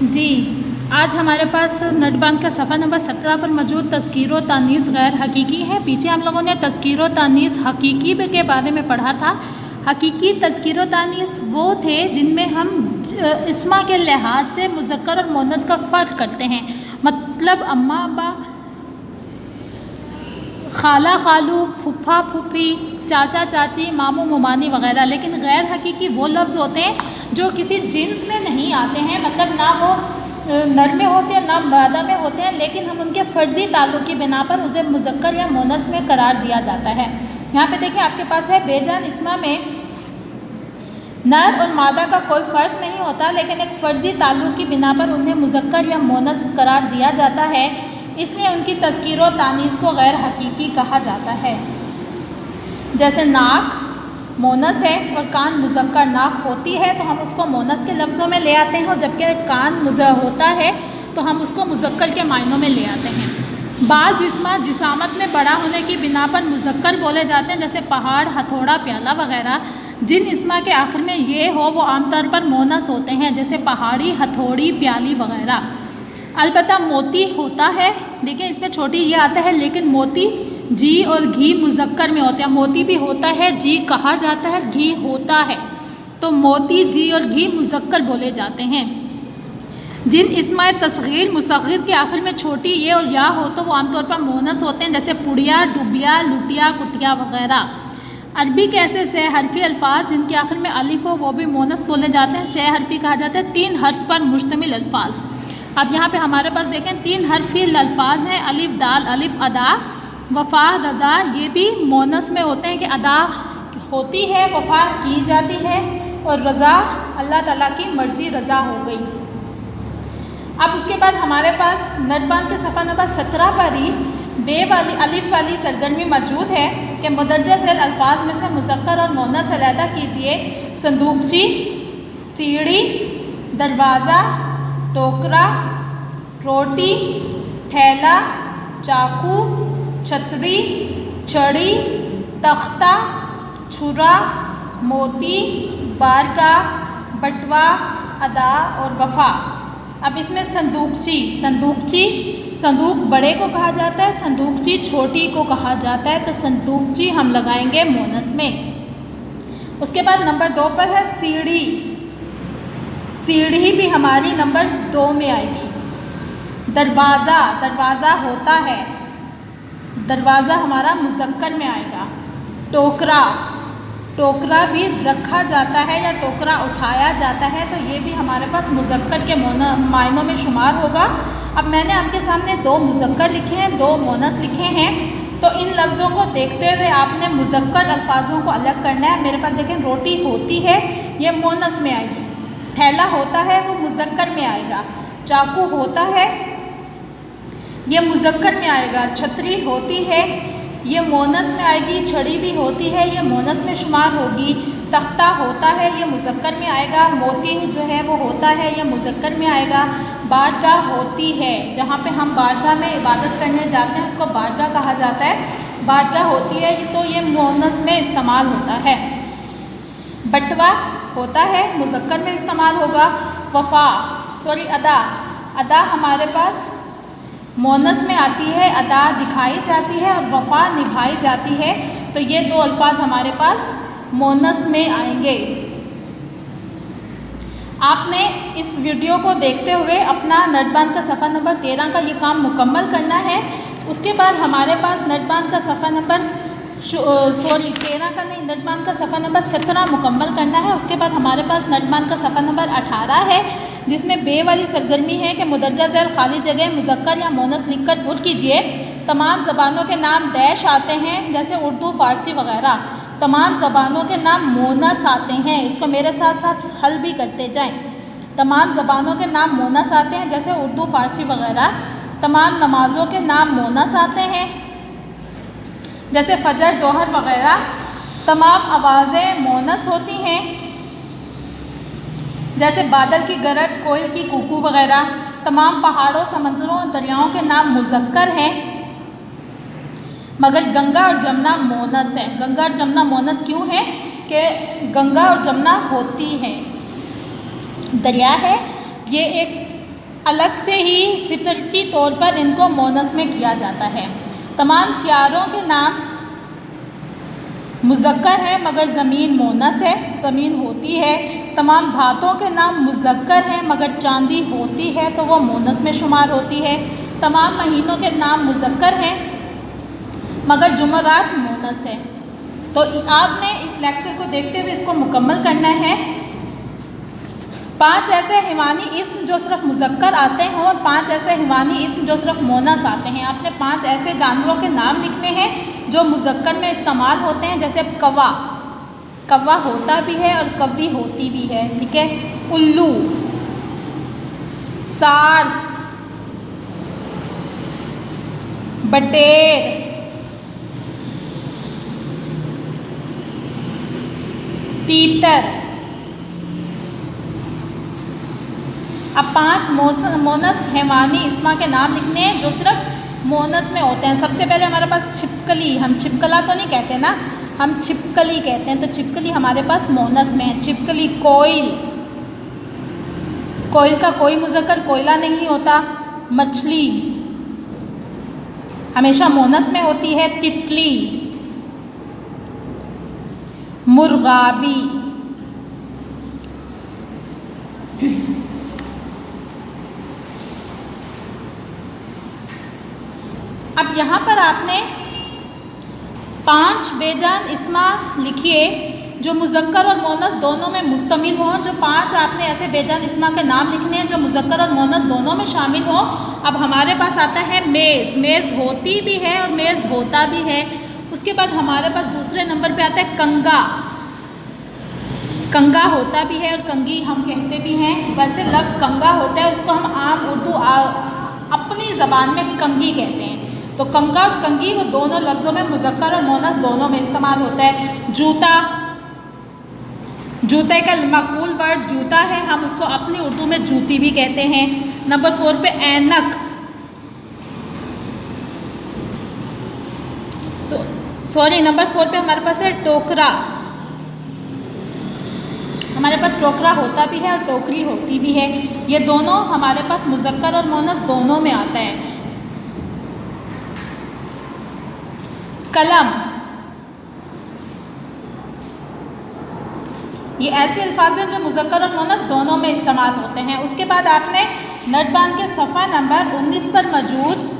जी, आज हमारे पास नटबांध का सफ़ा नंबर 17 पर मौजूद तज़कीर व तानीस गैर हकीकी है। पीछे हम लोगों ने तज़कीर व तानीस हकीकी के बारे में पढ़ा था। हकीकी तज़कीर व तानीस वो थे जिनमें हम इस्मा के लिहाज से मुज़क्कर और मुअन्नस का फ़र्क करते हैं। मतलब अम्मा अब्बा, खाला खालू, फूफा फूफी, चाचा चाची, मामू मुमानी वग़ैरह। लेकिन गैर हकीकी वो लफ्ज़ होते हैं जो किसी जिन्स में नहीं आते हैं, मतलब ना वो नर में होते हैं ना मादा में होते हैं, लेकिन हम उनके फ़र्ज़ी ताल्लुक़ की बिना पर उसे मुज़क्कर या मुअन्नस में करार दिया जाता है। यहाँ पे देखिए आपके पास है बेजान इस्मा में नर और मादा का कोई फ़र्क नहीं होता, लेकिन एक फ़र्ज़ी ताल्लुक़ की बिना पर उन्हें मुज़क्कर या मुअन्नस करार दिया जाता है, इसलिए उनकी तज़कीर व तानीस को गैर हकीकी कहा जाता है। जैसे नाक मोनस है और कान मुज़क्कर नाक होती है तो हम उसको मोनस के लफ्ज़ों में ले आते हैं, और जबकि कान होता है तो हम उसको मुज़क्कर के मायनों में ले आते हैं। बाज़ इस्मा जिसामत में बड़ा होने की बिना पर मुज़क्कर बोले जाते हैं, जैसे पहाड़, हथौड़ा, प्याला वग़ैरह। जिन इस्मा के आखिर में ये हो वो आमतौर पर मोनस होते हैं, जैसे पहाड़ी, हथौड़ी, प्याली वग़ैरह। अलबत्ता मोती होता है, देखिए इसमें छोटी ये आता है, लेकिन मोती जी और घी मुज़क्कर में होते हैं। मोती भी होता है, जी कहा जाता है, घी होता है, तो मोती, जी और घी मुज़क्कर बोले जाते हैं। जिन इस्मा तस्गीर मुसग़्गिर के आखिर में छोटी ये और या हो तो वो आमतौर पर मोनस होते हैं, जैसे पुड़िया, डुबिया, लुटिया, कुटिया वग़ैरह। अरबी के ऐसे से हरफी अल्फाज जिनके आखिर में अलिफ हो वो भी मोनस बोले जाते हैं। से हरफी कहा जाता है 3 हर्फ पर मुश्तमिल अल्फाज। अब यहाँ पे हमारे पास देखें 3 हरफी अल्फाज हैं, अलिफ दाल, अलिफ अदा, वफ़ा, रज़ा। ये भी मोनस में होते हैं कि अदा होती है, वफ़ा की जाती है, और रज़ा अल्लाह ताला की मर्ज़ी रज़ा हो गई। अब उसके बाद हमारे पास नटबांध के सफ़ा नंबर 17 पर ही बे वाली अलिफ वाली सरगर्मी मौजूद है कि मुदर्रज झैल अल्फाज में से मुज़क्कर और मुअन्नस अलहदा कीजिए। संदूकची, सीढ़ी, दरवाज़ा, टोकरा, रोटी, थैला, चाकू, छतरी, छड़ी, तख्ता, छुरा, मोती, बारगाह, बटवा, अदा और वफ़ा। अब इसमें संदूकची संदूक बड़े को कहा जाता है, संदूकची छोटी को कहा जाता है, तो संदूकची हम लगाएंगे मोनस में। उसके बाद नंबर 2 पर है सीढ़ी। सीढ़ी भी हमारी नंबर 2 में आएगी। दरवाज़ा होता है, दरवाज़ा हमारा मुज़क्कर में आएगा। टोकरा भी रखा जाता है या टोकरा उठाया जाता है, तो ये भी हमारे पास मुज़क्कर के मायनों में शुमार होगा। अब मैंने आपके सामने 2 मुज़क्कर लिखे हैं, 2 मुअन्नस लिखे हैं, तो इन लफ्ज़ों को देखते हुए आपने मुज़क्कर अल्फाजों को अलग करना है। मेरे पास देखें रोटी होती है, ये मुअन्नस में आएगी। थैला होता है, वो मुज़क्कर में आएगा। चाकू होता है, ये मुज़क्कर में आएगा। छतरी होती है, ये मोनस में आएगी। छड़ी भी होती है, ये मोनस में शुमार होगी। तख्ता होता है, ये मुज़क्कर में आएगा। मोती जो है वो होता है, ये मुज़क्कर में आएगा। बारगाह होती है, जहाँ पे हम बारगाह में इबादत करने जाते हैं उसको बारगाह कहा जाता है। बारगाह होती है तो ये मोनस में इस्तेमाल होता है। बटवा होता है, मुज़क्कर में इस्तेमाल होगा। अदा हमारे पास मोनस में आती है, अदा दिखाई जाती है और वफ़ा निभाई जाती है, तो ये 2 अल्फाज हमारे पास मोनस में आएंगे। आपने इस वीडियो को देखते हुए अपना नटबांध का सफ़ा नंबर 13 का ये काम मुकम्मल करना है। उसके बाद हमारे पास नटबांध का सफ़ा नंबर 13 का नहीं, नटबांध का सफ़ा नंबर 17 मुकम्मल करना है। उसके बाद हमारे पास नटबांध का सफ़ा नंबर 18 है, जिसमें बे वाली सरगर्मी है कि मुदर्रज झैल खाली जगह मुज़क्कर या मुअन्नस लिखकर पुर कीजिए। तमाम ज़बानों के नाम डैश आते हैं, जैसे उर्दू, फ़ारसी वग़ैरह। तमाम ज़बानों के नाम मोनस आते हैं, इसको मेरे साथ साथ हल भी करते जाएं। तमाम ज़बानों के नाम मोनस आते हैं, जैसे उर्दू, फ़ारसी वग़ैरह। तमाम नमाज़ों के नाम मोनस आते हैं, जैसे फ़जर, ज़ोहर वग़ैरह। तमाम आवाज़ें मोनस होती हैं, जैसे बादल की गरज, कोयल की कूकू वग़ैरह। तमाम पहाड़ों, समंदरों और दरियाओं के नाम मुज़क्कर हैं, मगर गंगा और जमुना मोनस है। गंगा और जमुना मोनस क्यों है कि गंगा और जमुना होती है, दरिया है, ये एक अलग से ही फितरती तौर पर इनको मोनस में किया जाता है। तमाम सियारों के नाम मुज़क्कर है मगर ज़मीन मोनस है, ज़मीन होती है। तमाम धातुओं के नाम मुज़क्कर हैं मगर चांदी होती है तो वो मोनस में शुमार होती है। तमाम महीनों के नाम मुज़क्कर हैं मगर जुमरात मोनस है। तो आपने इस लेक्चर को देखते हुए इसको मुकम्मल करना है। 5 ऐसे हिवानी इस्म जो सिर्फ मुज़क्कर आते हैं और 5 ऐसे हिवानी इस्म जो सिर्फ मोनस आते हैं। आपने 5 ऐसे जानवरों के नाम लिखने हैं जो मुज़क्कर में इस्तेमाल होते हैं, जैसे कौवा, कौवा होता भी है और कव्वी होती भी है, ठीक है। उल्लू, सार्स, बटेर, तीतर। अब 5 मोनस हैवानी इस्मा के नाम लिखने हैं जो सिर्फ मोनस में होते हैं। सबसे पहले हमारे पास छिपकली, हम छिपकला तो नहीं कहते ना, हम छिपकली कहते हैं, तो छिपकली हमारे पास मोनस में है। छिपकली। कोयल, कोयल का कोई मुज़क्कर कोयला नहीं होता। मछली हमेशा मोनस में होती है। तितली, मुर्गाबी, अब यहाँ पर आपने 5 बेजान इस्मा लिखिए जो मुज़क्कर और मोनस दोनों में मुश्तमिल हों। जो 5 आपने ऐसे बेजान इस्मा के नाम लिखने हैं जो मुज़क्कर और मोनस दोनों में शामिल हों। अब हमारे पास आता है मेज़, मेज़ होती भी है और मेज़ होता भी है। उसके बाद हमारे पास दूसरे नंबर पे आता है कंगा, कंगा होता भी है और कंगी हम कहते भी हैं। वैसे लफ्ज़ कंगा होता है, उसको हम आम उर्दू अपनी ज़बान में कंगी कहते हैं। तो कंगा और कंगी वो दोनों लफ्ज़ों में मुज़क्कर और मोनस दोनों में इस्तेमाल होता है। जूता, जूते का मक़बूल वर्ड जूता है, हम उसको अपनी उर्दू में जूती भी कहते हैं। नंबर 4 पे ऐनक, नंबर 4 पे हमारे पास है टोकरा। हमारे पास टोकरा होता भी है और टोकरी होती भी है। ये दोनों हमारे पास मुज़क्कर और मोनस दोनों में आता है। कलम, ये ऐसे अल्फाज हैं जो मुज़क्कर और मोनस दोनों में इस्तेमाल होते हैं। उसके बाद आपने नटबान के सफ़ा नंबर 19 पर मौजूद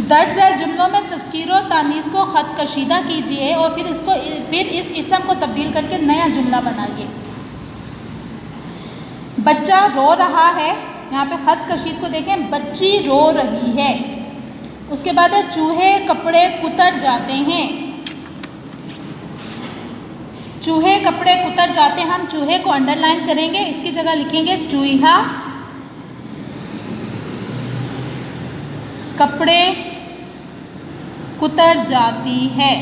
दर्ज है जुमलों में तज़कीर और तानीस को ख़त कशीदा कीजिए और फिर इस इसम को तब्दील करके नया जुमला बनाइए। बच्चा रो रहा है, यहाँ पे ख़त कशीद को देखें, बच्ची रो रही है। उसके बाद है चूहे कपड़े कुतर जाते हैं, चूहे कपड़े कुतर जाते हैं। हम चूहे को अंडरलाइन करेंगे, इसकी जगह लिखेंगे चूहा कपड़े कुतर जाती है,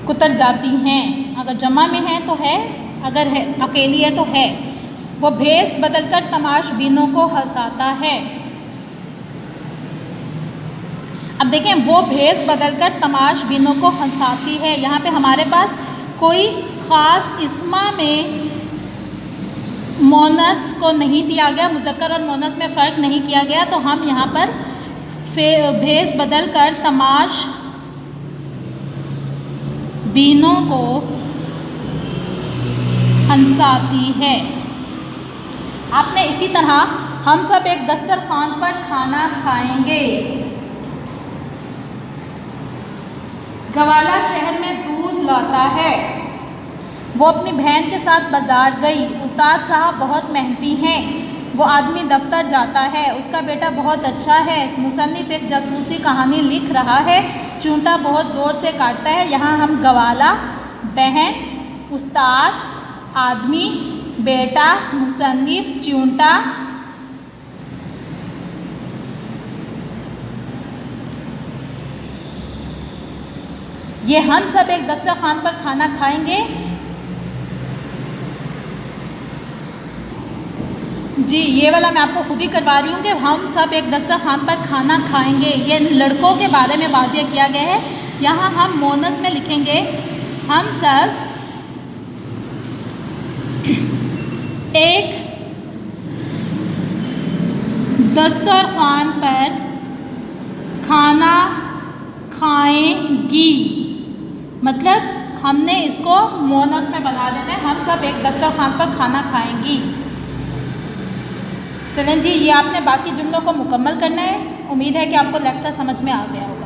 कुतर जाती हैं। अगर जमा में है तो है, अगर है अकेली है तो है। वो भेस बदलकर तमाशबीनों को हंसाता है। अब देखें, वो भेस बदलकर तमाशबीनों को हंसाती है। यहाँ पे हमारे पास कोई ख़ास इस्मा में मोनस को नहीं दिया गया, मुज़क्कर और मोनस में फ़र्क नहीं किया गया, तो हम यहाँ पर भेस बदलकर तमाश बीनों को हंसाती है। आपने इसी तरह हम सब एक दस्तरखान पर खाना खाएंगे। गवाला शहर में दूध लाता है। वो अपनी बहन के साथ बाज़ार गई। उस्ताद साहब बहुत मेहनती हैं। वो आदमी दफ्तर जाता है। उसका बेटा बहुत अच्छा है। मुसन्निफ़ एक जासूसी कहानी लिख रहा है। चूंटा बहुत ज़ोर से काटता है। यहाँ हम गवाला, बहन, उस्ताद, आदमी, बेटा, मुसन्निफ़, चूंटा, ये हम सब एक दस्तरखान पर खाना खाएंगे। जी, ये वाला मैं आपको खुद ही करवा रही हूँ कि हम सब एक दस्तरखान पर खाना खाएंगे। ये लड़कों के बारे में वाज़ेह किया गया है। यहाँ हम मोनस में लिखेंगे हम सब एक दस्तरखान पर खाना खाएंगी, मतलब हमने इसको मोनस में बना देना है, हम सब एक दस्तरखान पर खाना खाएंगी। चलें जी, ये आपने बाकी जुमलों को मुकम्मल करना है। उम्मीद है कि आपको लेक्चर समझ में आ गया होगा।